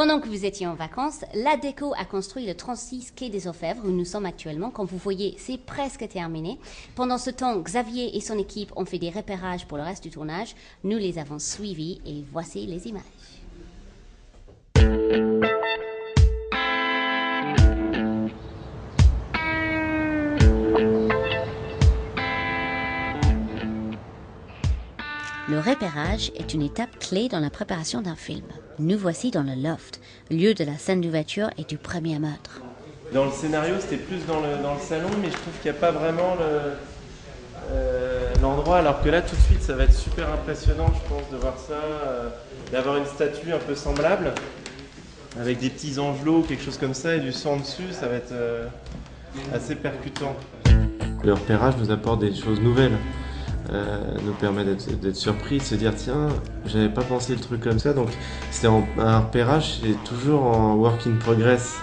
Pendant que vous étiez en vacances, la déco a construit le 36 quai des Orfèvres où nous sommes actuellement. Comme vous voyez, c'est presque terminé. Pendant ce temps, Xavier et son équipe ont fait des repérages pour le reste du tournage. Nous les avons suivis et voici les images. Le repérage est une étape clé dans la préparation d'un film. Nous voici dans le loft, lieu de la scène d'ouverture et du premier meurtre. Dans le scénario, c'était plus dans le salon, mais je trouve qu'il n'y a pas vraiment l'endroit, alors que là, tout de suite, ça va être super impressionnant, je pense, de voir ça, d'avoir une statue un peu semblable, avec des petits angelots, quelque chose comme ça, et du sang dessus, ça va être assez percutant. Le repérage nous apporte des choses nouvelles. Nous permet d'être surpris, de se dire tiens, j'avais pas pensé le truc comme ça, donc c'est un repérage, c'est toujours en work in progress.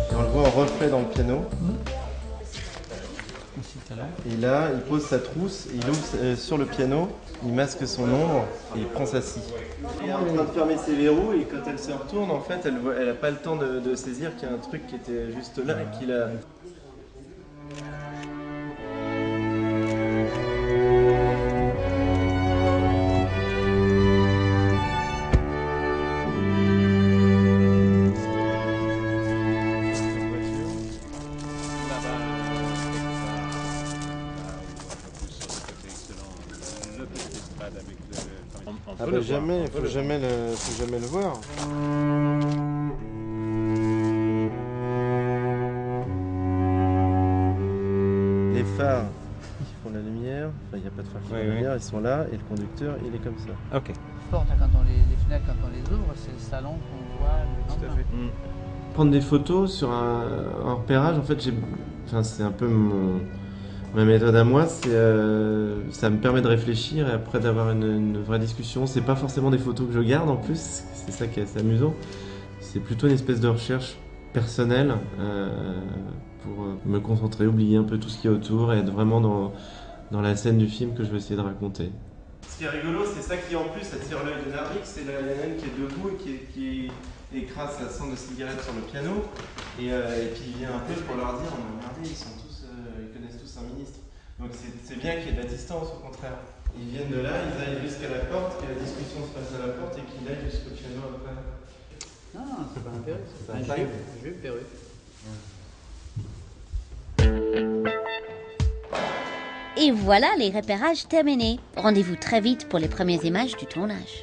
Et on le voit en reflet dans le piano. Et là, il pose sa trousse, il ouvre sur le piano, il masque son ombre et il prend sa scie. Elle est en train de fermer ses verrous et quand elle se retourne, en fait, elle n'a pas le temps de saisir qu'il y a un truc qui était juste là et qu'il a... Ah bah jamais, il faut jamais le voir. Les phares qui font la lumière, enfin il n'y a pas de phares qui font la lumière, ils sont là et le conducteur il est comme ça. Ok. Quand les fenêtres, quand on les ouvre, c'est le salon qu'on voit le lendemain. Tout à fait. Prendre des photos sur un repérage, en fait, c'est un peu ma méthode à moi, ça me permet de réfléchir et après d'avoir une vraie discussion. C'est pas forcément des photos que je garde en plus, c'est ça qui est assez amusant. C'est plutôt une espèce de recherche personnelle pour me concentrer, oublier un peu tout ce qui est autour et être vraiment dans la scène du film que je vais essayer de raconter. Ce qui est rigolo, c'est ça qui en plus attire l'œil de Narvik, c'est la naine qui est debout et qui écrase sa cendre de cigarette sur le piano et puis il vient un peu pour leur dire regardez, ils connaissent tous un ministre. Donc c'est bien qu'il y ait de la distance au contraire. Ils viennent de là, ils aillent jusqu'à la porte, que la discussion se passe à la porte et qu'ils aillent jusqu'au piano après. Non, c'est pas un perruque, c'est un jupe perruque. Et voilà les repérages terminés. Rendez-vous très vite pour les premières images du tournage.